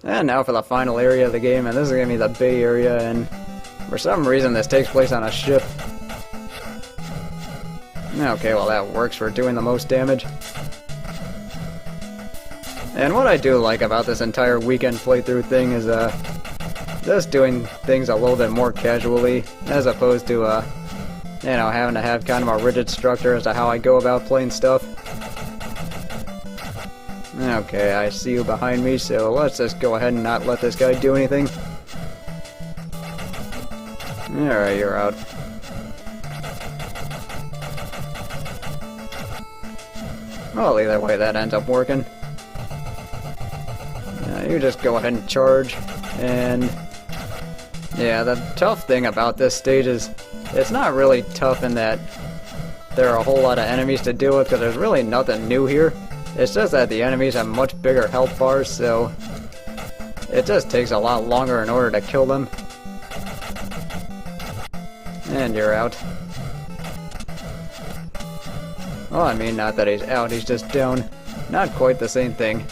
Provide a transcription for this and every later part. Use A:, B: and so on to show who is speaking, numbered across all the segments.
A: And now for the final area of the game, and this is going to be the Bay Area, and for some reason this takes place on a ship. Okay, well that works for doing the most damage. And what I do like about this entire weekend playthrough thing is just doing things a little bit more casually, as opposed to you know, having to have kind of a rigid structure as to how I go about playing stuff. Okay, I see you behind me, so let's just go ahead and not let this guy do anything. Alright, you're out. Well, either way, that ends up working. You just go ahead and charge, and yeah, the tough thing about this stage is it's not really tough in that there are a whole lot of enemies to deal with, because there's really nothing new here. It's just that the enemies have much bigger health bars, so it just takes a lot longer in order to kill them. And you're out. Well, I mean, not that he's out, he's just down. Not quite the same thing.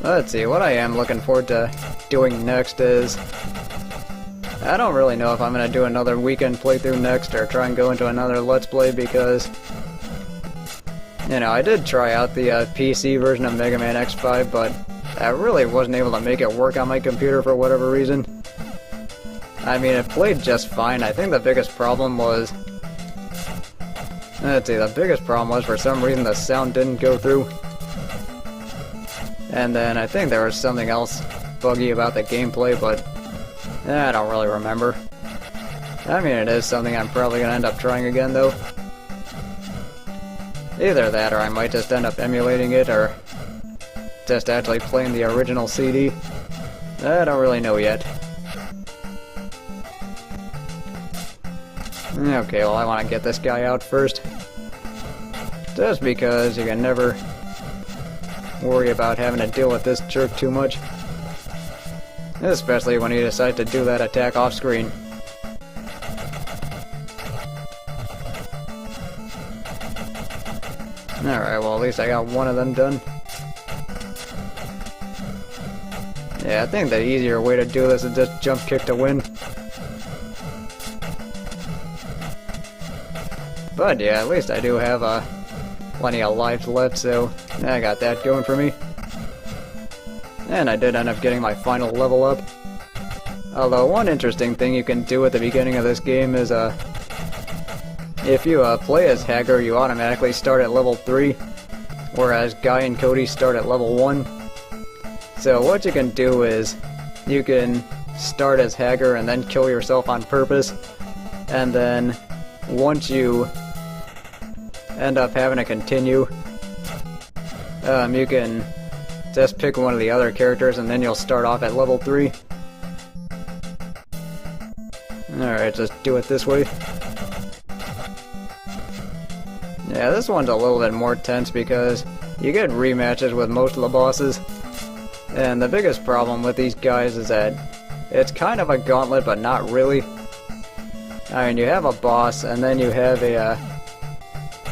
A: Let's see, what I am looking forward to doing next is... I don't really know if I'm going to do another weekend playthrough next or try and go into another Let's Play, because... you know, I did try out the PC version of Mega Man X5, but I really wasn't able to make it work on my computer for whatever reason. I mean, it played just fine. I think the biggest problem was... let's see, the biggest problem was for some reason the sound didn't go through. And then I think there was something else buggy about the gameplay, but I don't really remember. I mean, it is something I'm probably going to end up trying again, though. Either that, or I might just end up emulating it, or just actually playing the original CD. I don't really know yet. Okay, well, I want to get this guy out first. Just because you can never worry about having to deal with this jerk too much. Especially when you decide to do that attack off screen. Alright, well at least I got one of them done. Yeah, I think the easier way to do this is just jump kick to win. But yeah, at least I do have plenty of lives left, so I got that going for me. And I did end up getting my final level up. Although one interesting thing you can do at the beginning of this game is if you play as Hagar, you automatically start at level 3, whereas Guy and Cody start at level 1. So what you can do is you can start as Hagar and then kill yourself on purpose, and then once you end up having to continue, you can just pick one of the other characters and then you'll start off at level 3. Alright, just do it this way. Yeah, this one's a little bit more tense because you get rematches with most of the bosses. And the biggest problem with these guys is that it's kind of a gauntlet, but not really. I mean, you have a boss, and then you have a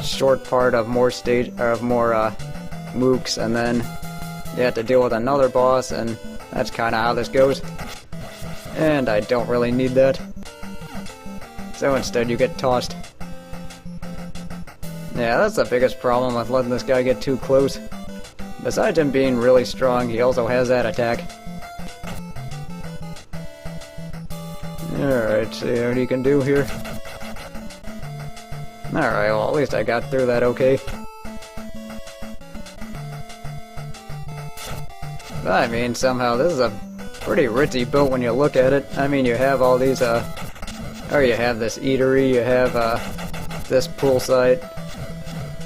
A: short part of more mooks, and then you have to deal with another boss, and that's kind of how this goes. And I don't really need that. So instead you get tossed. Yeah, that's the biggest problem with letting this guy get too close. Besides him being really strong, he also has that attack. Alright, see what he can do here. Alright, well at least I got through that okay. I mean, somehow this is a pretty ritzy build when you look at it. I mean, you have all these, or you have this eatery, you have, this pool site,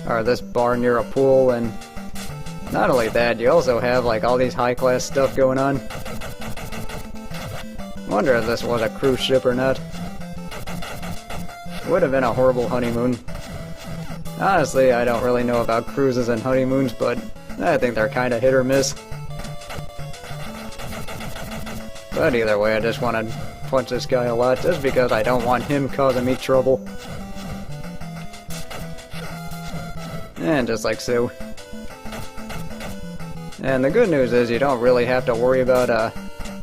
A: or this bar near a pool, and not only that, you also have, like, all these high-class stuff going on. Wonder if this was a cruise ship or not. Would have been a horrible honeymoon. Honestly, I don't really know about cruises and honeymoons, but I think they're kind of hit or miss. But either way, I just want to punch this guy a lot, just because I don't want him causing me trouble. And just like so. And the good news is you don't really have to worry about,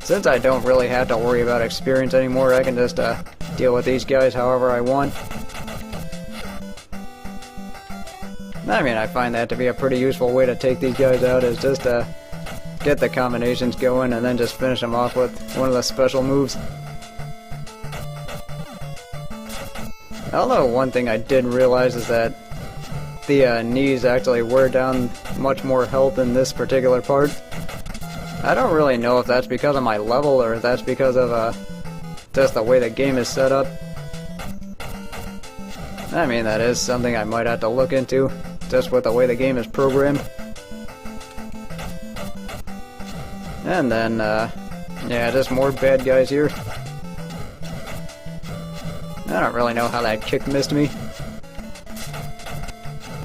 A: since I don't really have to worry about experience anymore, I can just, deal with these guys however I want. I mean, I find that to be a pretty useful way to take these guys out, is just, get the combinations going and then just finish them off with one of the special moves. Although one thing I did realize is that the knees actually wear down much more health in this particular part. I don't really know if that's because of my level or if that's because of just the way the game is set up. I mean, that is something I might have to look into, just with the way the game is programmed. And then, yeah, just more bad guys here. I don't really know how that kick missed me.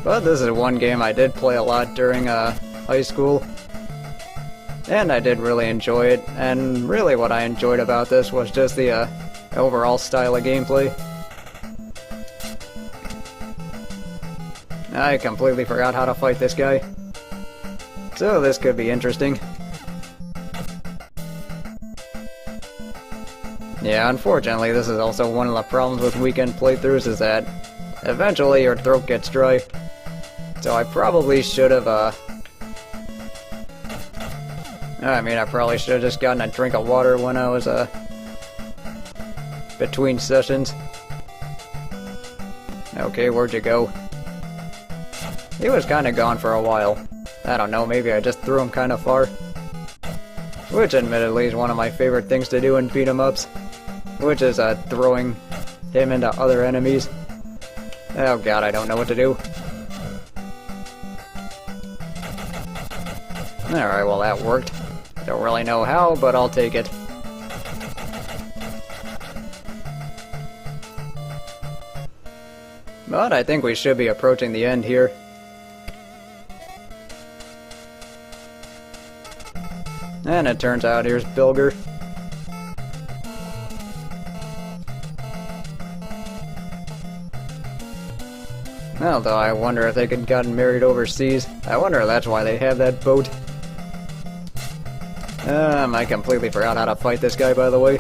A: But this is one game I did play a lot during high school. And I did really enjoy it. And really what I enjoyed about this was just the overall style of gameplay. I completely forgot how to fight this guy. So this could be interesting. Yeah, unfortunately, this is also one of the problems with weekend playthroughs, is that eventually your throat gets dry. So I probably should have, I mean, I probably should have just gotten a drink of water when I was, between sessions. Okay, where'd you go? He was kinda gone for a while. I don't know, maybe I just threw him kinda far. Which admittedly is one of my favorite things to do in beat-em-ups. Which is, throwing him into other enemies. Oh god, I don't know what to do. Alright, well that worked. Don't really know how, but I'll take it. But I think we should be approaching the end here. And it turns out here's Bilger. Although I wonder if they could gotten married overseas. I wonder if that's why they have that boat. I completely forgot how to fight this guy, by the way.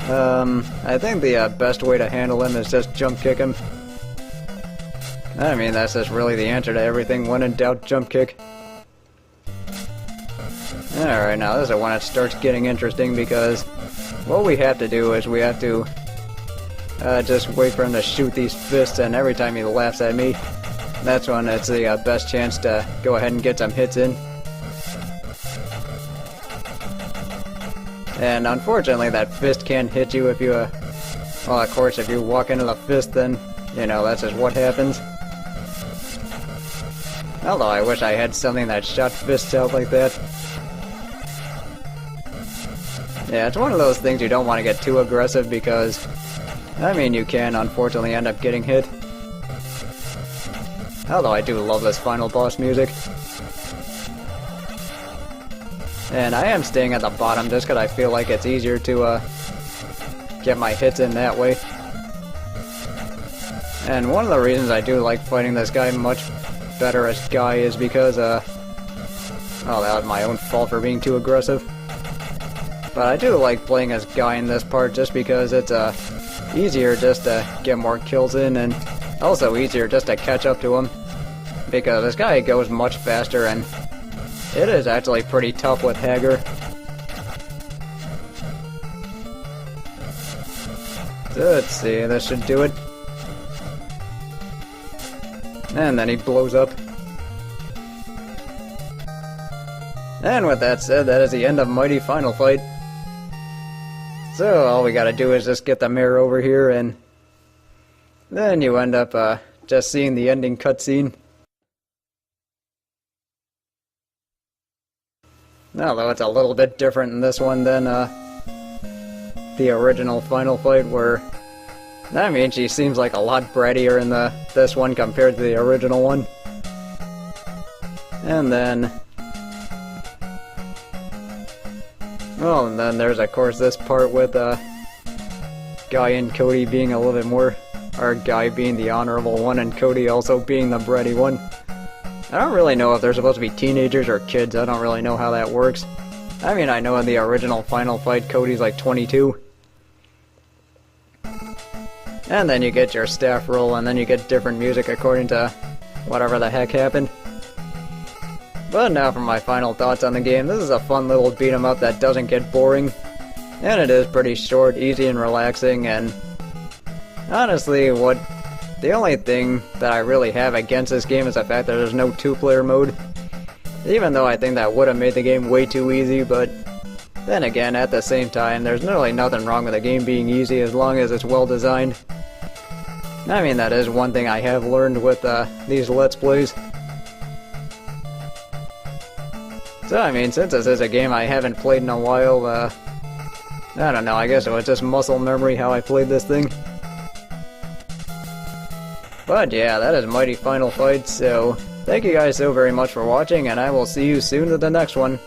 A: I think the best way to handle him is just jump kick him. I mean, that's just really the answer to everything. When in doubt, jump kick. Alright, now this is when it starts getting interesting, because what we have to do is we have to just wait for him to shoot these fists, and every time he laughs at me, that's when it's the best chance to go ahead and get some hits in. And unfortunately, that fist can hit you if you, well, of course, if you walk into the fist, then, you know, that's just what happens. Although I wish I had something that shot fists out like that. Yeah, it's one of those things you don't want to get too aggressive, because I mean, you can unfortunately end up getting hit. Although I do love this final boss music. And I am staying at the bottom just because I feel like it's easier to get my hits in that way. And one of the reasons I do like fighting this guy much better as Guy is because, oh, that was my own fault for being too aggressive. But I do like playing as Guy in this part just because it's, easier just to get more kills in, and also easier just to catch up to him. Because this guy goes much faster, and it is actually pretty tough with Hager. So let's see, this should do it. And then he blows up. And with that said, that is the end of Mighty Final Fight. So all we gotta do is just get the mirror over here, and then you end up just seeing the ending cutscene. Although it's a little bit different in this one than the original Final Fight, where I mean, she seems like a lot brattier in this one compared to the original one. And then, well, and then there's of course this part with Guy and Cody being a little bit more, or Guy being the honorable one and Cody also being the bratty one. I don't really know if they're supposed to be teenagers or kids. I don't really know how that works. I mean, I know in the original Final Fight, Cody's like 22. And then you get your staff roll, and then you get different music according to whatever the heck happened. But now for my final thoughts on the game. This is a fun little beat 'em up that doesn't get boring. And it is pretty short, easy, and relaxing, and honestly, the only thing that I really have against this game is the fact that there's no two-player mode. Even though I think that would have made the game way too easy, but then again, at the same time, there's really nothing wrong with the game being easy as long as it's well designed. I mean, that is one thing I have learned with these Let's Plays. So, I mean, since this is a game I haven't played in a while, I don't know, I guess it was just muscle memory how I played this thing. But yeah, that is Mighty Final Fight, so thank you guys so very much for watching, and I will see you soon with the next one.